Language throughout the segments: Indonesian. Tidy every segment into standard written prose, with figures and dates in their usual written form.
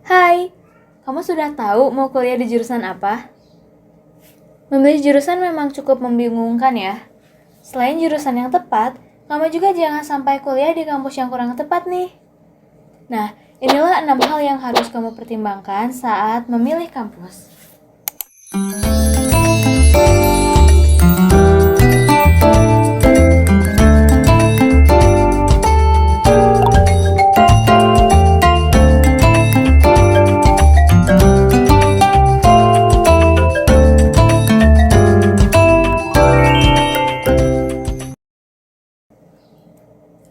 Hai, kamu sudah tahu mau kuliah di jurusan apa? Memilih jurusan memang cukup membingungkan ya. Selain jurusan yang tepat, kamu juga jangan sampai kuliah di kampus yang kurang tepat nih. Nah, inilah 6 hal yang harus kamu pertimbangkan saat memilih kampus.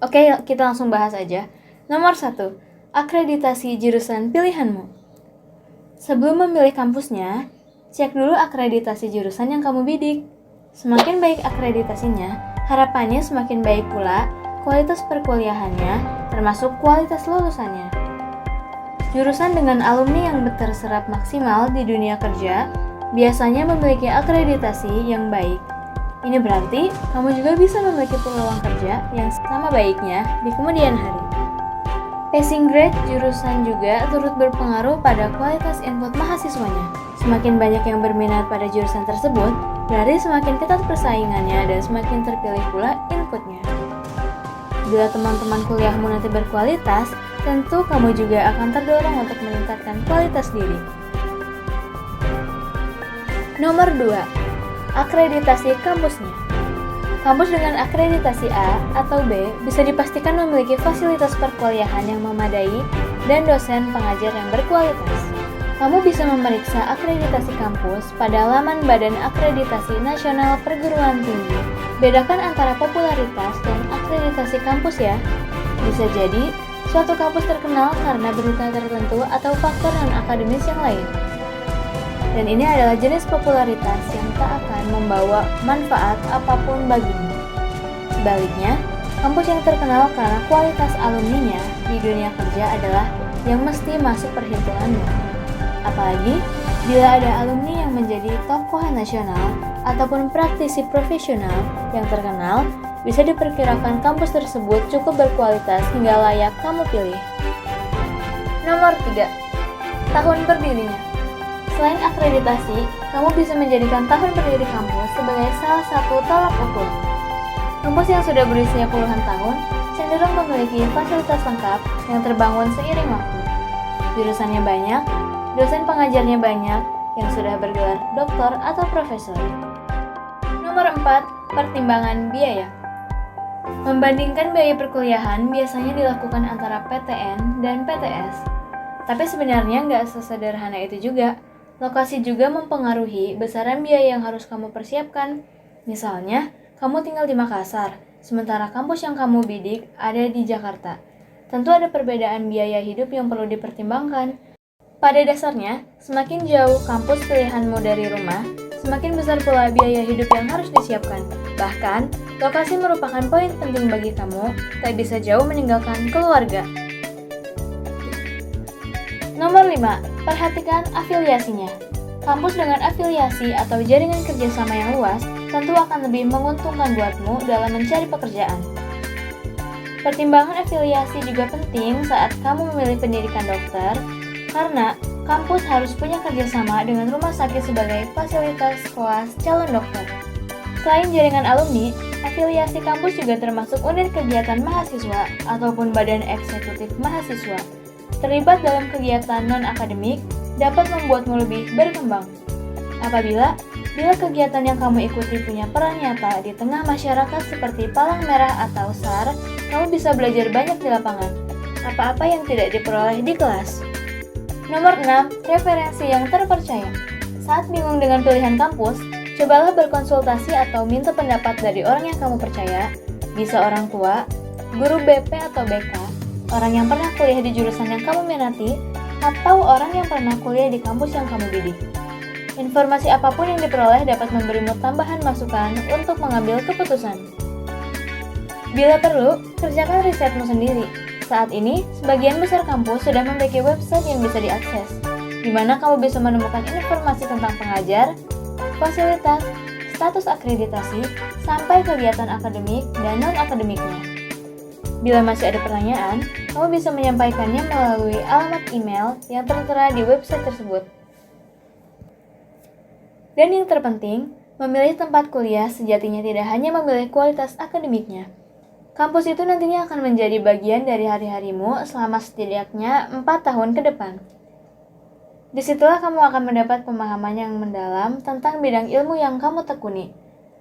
Oke, kita langsung bahas aja. Nomor 1, akreditasi jurusan pilihanmu. Sebelum memilih kampusnya, cek dulu akreditasi jurusan yang kamu bidik. Semakin baik akreditasinya, harapannya semakin baik pula kualitas perkuliahannya, termasuk kualitas lulusannya. Jurusan dengan alumni yang terserap maksimal di dunia kerja biasanya memiliki akreditasi yang baik. Ini berarti kamu juga bisa memiliki peluang kerja yang sama baiknya di kemudian hari. Passing grade jurusan juga turut berpengaruh pada kualitas input mahasiswanya. Semakin banyak yang berminat pada jurusan tersebut, berarti semakin ketat persaingannya dan semakin terpilih pula inputnya. Bila teman-teman kuliahmu nanti berkualitas, tentu kamu juga akan terdorong untuk meningkatkan kualitas diri. Nomor 2. Akreditasi kampusnya. Kampus dengan akreditasi A atau B bisa dipastikan memiliki fasilitas perkuliahan yang memadai dan dosen pengajar yang berkualitas. Kamu bisa memeriksa akreditasi kampus pada laman Badan Akreditasi Nasional Perguruan Tinggi. Bedakan antara popularitas dan akreditasi kampus ya. Bisa jadi suatu kampus terkenal karena berita tertentu atau faktor non-akademis yang lain. Dan ini adalah jenis popularitas yang tak akan membawa manfaat apapun bagimu. Sebaliknya, kampus yang terkenal karena kualitas alumninya di dunia kerja adalah yang mesti masuk perhitunganmu. Apalagi bila ada alumni yang menjadi tokoh nasional ataupun praktisi profesional yang terkenal, bisa diperkirakan kampus tersebut cukup berkualitas hingga layak kamu pilih. Nomor 3. Tahun berdirinya. Selain akreditasi, kamu bisa menjadikan tahun berdiri kampus sebagai salah satu tolak ukur. Kampus yang sudah berusia puluhan tahun cenderung memiliki fasilitas lengkap yang terbangun seiring waktu. Jurusannya banyak, dosen pengajarnya banyak yang sudah bergelar doktor atau profesor. Nomor 4, pertimbangan biaya. Membandingkan biaya perkuliahan biasanya dilakukan antara PTN dan PTS. Tapi sebenarnya nggak sesederhana itu juga. Lokasi juga mempengaruhi besaran biaya yang harus kamu persiapkan. Misalnya, kamu tinggal di Makassar, sementara kampus yang kamu bidik ada di Jakarta. Tentu ada perbedaan biaya hidup yang perlu dipertimbangkan. Pada dasarnya, semakin jauh kampus pilihanmu dari rumah, semakin besar pula biaya hidup yang harus disiapkan. Bahkan, lokasi merupakan poin penting bagi kamu, tak bisa jauh meninggalkan keluarga. Nomor 5. Perhatikan afiliasinya. Kampus dengan afiliasi atau jaringan kerjasama yang luas tentu akan lebih menguntungkan buatmu dalam mencari pekerjaan. Pertimbangan afiliasi juga penting saat kamu memilih pendidikan dokter, karena kampus harus punya kerjasama dengan rumah sakit sebagai fasilitas koas calon dokter. Selain jaringan alumni, afiliasi kampus juga termasuk unit kegiatan mahasiswa ataupun badan eksekutif mahasiswa. Terlibat dalam kegiatan non-akademik dapat membuatmu lebih berkembang. Bila kegiatan yang kamu ikuti punya peran nyata di tengah masyarakat seperti Palang Merah atau SAR, kamu bisa belajar banyak di lapangan, apa-apa yang tidak diperoleh di kelas. Nomor 6, referensi yang terpercaya. Saat bingung dengan pilihan kampus, cobalah berkonsultasi atau minta pendapat dari orang yang kamu percaya, bisa orang tua, guru BP atau BK, orang yang pernah kuliah di jurusan yang kamu minati, atau orang yang pernah kuliah di kampus yang kamu bidik. Informasi apapun yang diperoleh dapat memberimu tambahan masukan untuk mengambil keputusan. Bila perlu, kerjakan risetmu sendiri. Saat ini, sebagian besar kampus sudah memiliki website yang bisa diakses, di mana kamu bisa menemukan informasi tentang pengajar, fasilitas, status akreditasi, sampai kegiatan akademik dan non-akademiknya. Bila masih ada pertanyaan, kamu bisa menyampaikannya melalui alamat email yang tertera di website tersebut. Dan yang terpenting, memilih tempat kuliah sejatinya tidak hanya memilih kualitas akademiknya. Kampus itu nantinya akan menjadi bagian dari hari-harimu selama setidaknya 4 tahun ke depan. Disitulah kamu akan mendapat pemahaman yang mendalam tentang bidang ilmu yang kamu tekuni,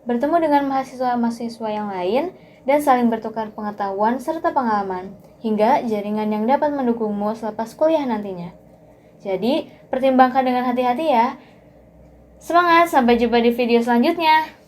bertemu dengan mahasiswa-mahasiswa yang lain, dan saling bertukar pengetahuan serta pengalaman, hingga jaringan yang dapat mendukungmu selepas kuliah nantinya. Jadi, pertimbangkan dengan hati-hati ya. Semangat, sampai jumpa di video selanjutnya.